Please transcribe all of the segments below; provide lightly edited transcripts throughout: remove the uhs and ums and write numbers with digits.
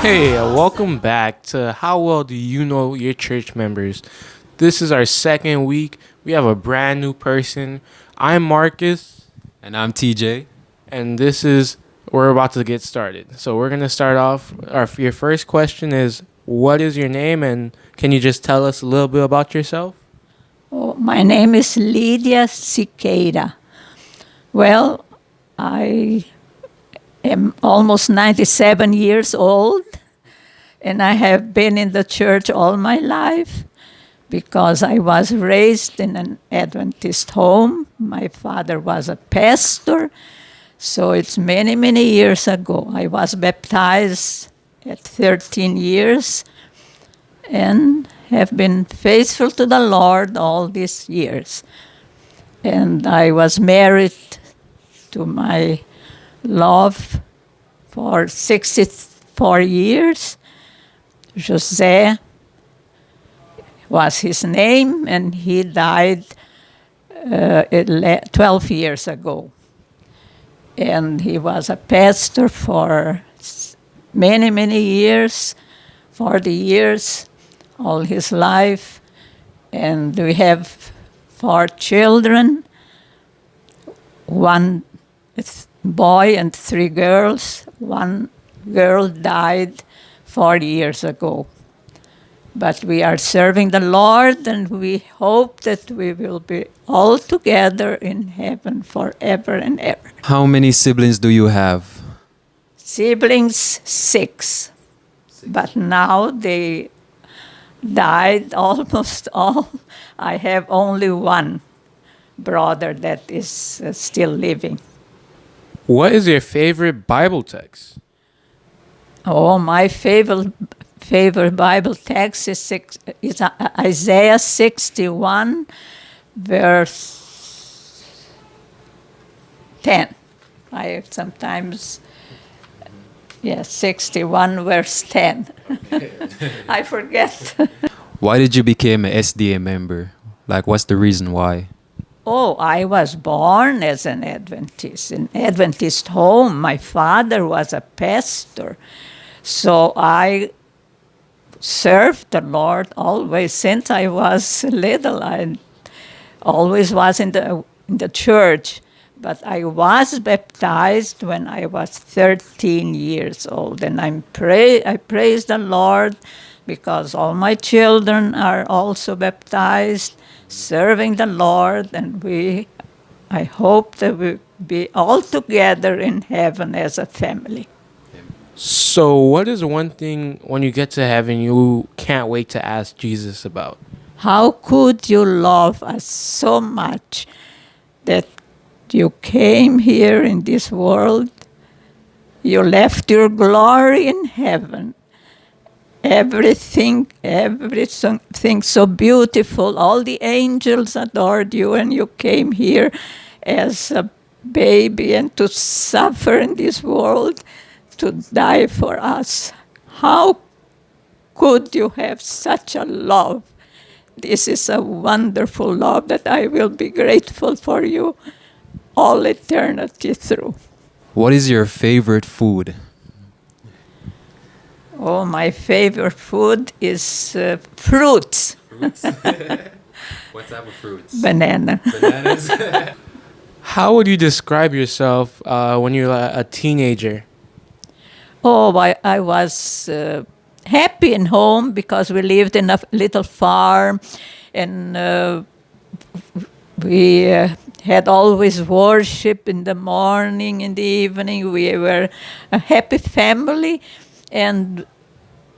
Hey, welcome back to How Well Do You Know Your Church Members? This is our second week. We have a brand new person. I'm Marcus, And I'm TJ. and we're about to get started. So, we're going to start off. Your first question is, what is your name, and can you just tell us a little bit about yourself? Oh, my name is Lydia Siqueira. Well, I am almost 97 years old, and I have been in the church all my life because I was raised in an Adventist home. My father was a pastor, so it's many, many years ago. I was baptized at 13 years and have been faithful to the Lord all these years. And I was married to my love for 64 years. José was his name, and he died 12 years ago. And he was a pastor for many, many years, 40 years, all his life. And we have 4 children, 1 boy and 3 girls. 1 girl died 40 years ago. But we are serving the Lord, and we hope that we will be all together in heaven forever and ever. How many siblings do you have? Siblings, 6. But now they died almost all. I have only 1 brother that is still living. What is your favorite Bible text? Oh, my favorite Bible text is Isaiah 61, verse 10. I sometimes, 61, verse 10. I forget. Why did you become an SDA member? Like, what's the reason why? Oh, I was born as an Adventist, in Adventist home. My father was a pastor. So I served the Lord always since I was little. I always was in the church. But I was baptized when I was 13 years old. And I praise the Lord because all my children are also baptized, serving the Lord, and I hope that we'll be all together in heaven as a family. So, what is one thing when you get to heaven you can't wait to ask Jesus about? How could you love us so much that you came here in this world? You left your glory in heaven. Everything so beautiful. All the angels adored you, and you came here as a baby and to suffer in this world, to die for us. How could you have such a love? This is a wonderful love that I will be grateful for you all eternity through. What is your favorite food? Oh, my favorite food is fruits. Fruits? What type of fruits? Banana. Bananas? How would you describe yourself when you're a teenager? Oh, I was happy in home because we lived in a little farm, and we had always worship in the morning, in the evening. We were a happy family, and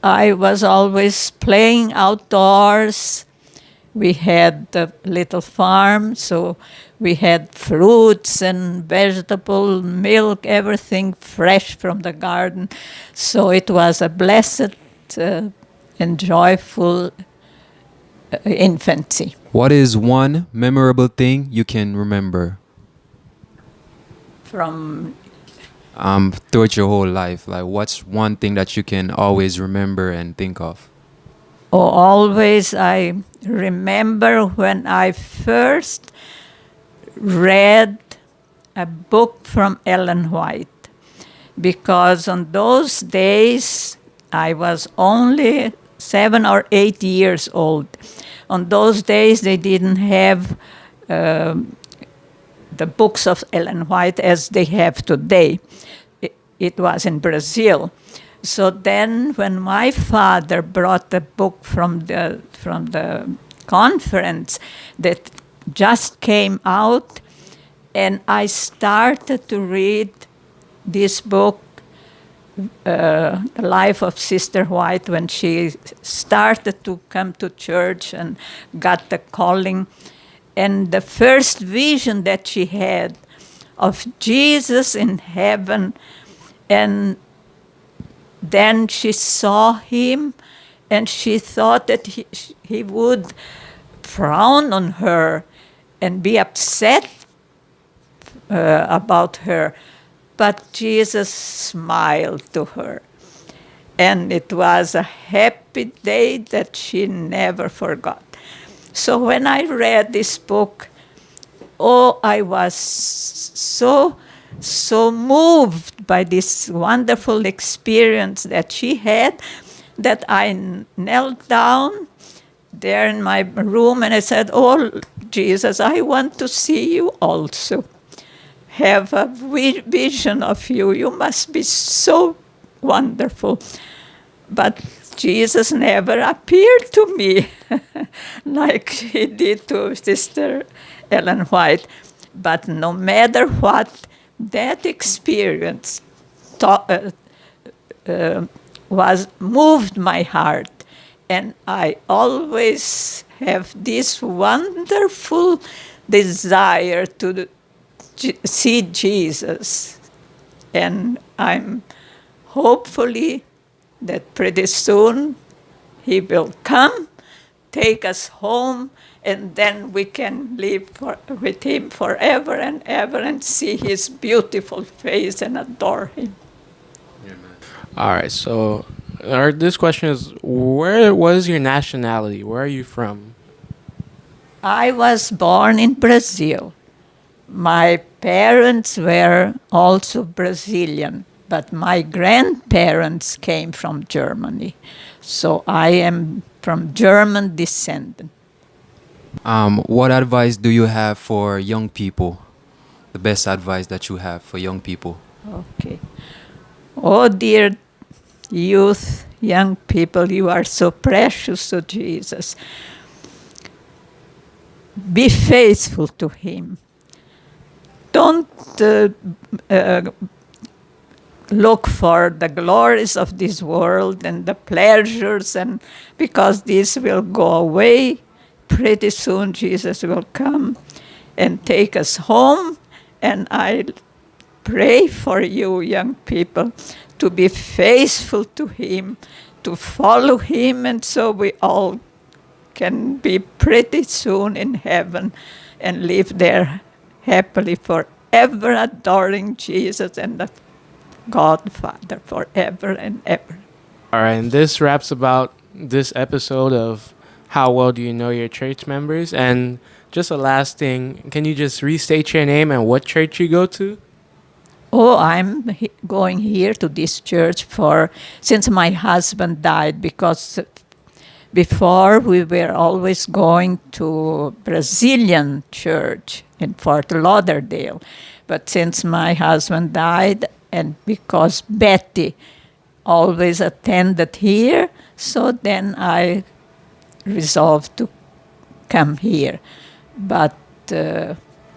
I was always playing outdoors. We had a little farm, so we had fruits and vegetable, milk, everything fresh from the garden. So it was a blessed and joyful infancy. What is one memorable thing you can remember From throughout your whole life? Like, what's one thing that you can always remember and think of? always I remember when I first read a book from Ellen White, because on those days I was only 7 or 8 years old. On those days, they didn't have the books of Ellen White as they have today. It was in Brazil. So then, when my father brought the book from the conference that just came out, and I started to read this book, The Life of Sister White, when she started to come to church and got the calling. And the first vision that she had of Jesus in heaven, and then she saw him, and she thought that he would frown on her and be upset about her. But Jesus smiled to her. And it was a happy day that she never forgot. So when I read this book, I was so moved by this wonderful experience that she had, that I knelt down there in my room and I said, "Oh, Jesus, I want to see you also. Have a vision of you. You must be so wonderful." But Jesus never appeared to me like he did to Sister Ellen White. But no matter what, that experience was moved my heart. And I always have this wonderful desire to see Jesus. And I'm hopefully that pretty soon he will come, take us home, and then we can live with him forever and ever and see his beautiful face and adore him. All right. So, this question is: what is your nationality? Where are you from? I was born in Brazil. My parents were also Brazilian, but my grandparents came from Germany. So I am from German descent. What advice do you have for young people? The best advice that you have for young people? Okay. Oh, dear youth, young people, you are so precious to Jesus. Be faithful to him. Don't look for the glories of this world and the pleasures, and because this will go away. Pretty soon Jesus will come and take us home. And I pray for you, young people, to be faithful to him, to follow him, and so we all can be pretty soon in heaven and live there happily forever, adoring Jesus and the God Father forever and ever. All right, and this wraps about this episode of How Well Do You Know Your Church Members? And just a last thing, can you just restate your name and what church you go to? Oh, I'm going here to this church since my husband died, because before we were always going to Brazilian church in Fort Lauderdale. But since my husband died, and because Betty always attended here, so then I resolved to come here. But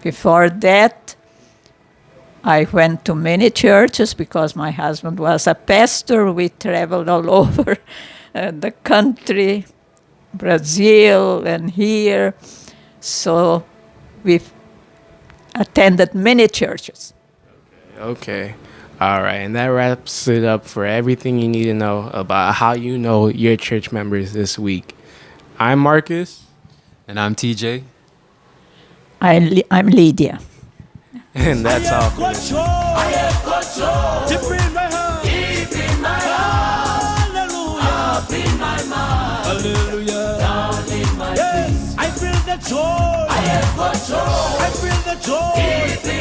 before that, I went to many churches because my husband was a pastor. We traveled all over the country, Brazil and here. So we've attended many churches. Okay. All right. And that wraps it up for everything you need to know about how you know your church members this week. I'm Marcus. And I'm TJ. I'm Lydia. And that's all for this. I have control. Deep in my heart. Deep in my heart. Hallelujah. Up in my mind. Hallelujah. Down in my feet. I feel the joy. I have control. I feel the joy. Deep in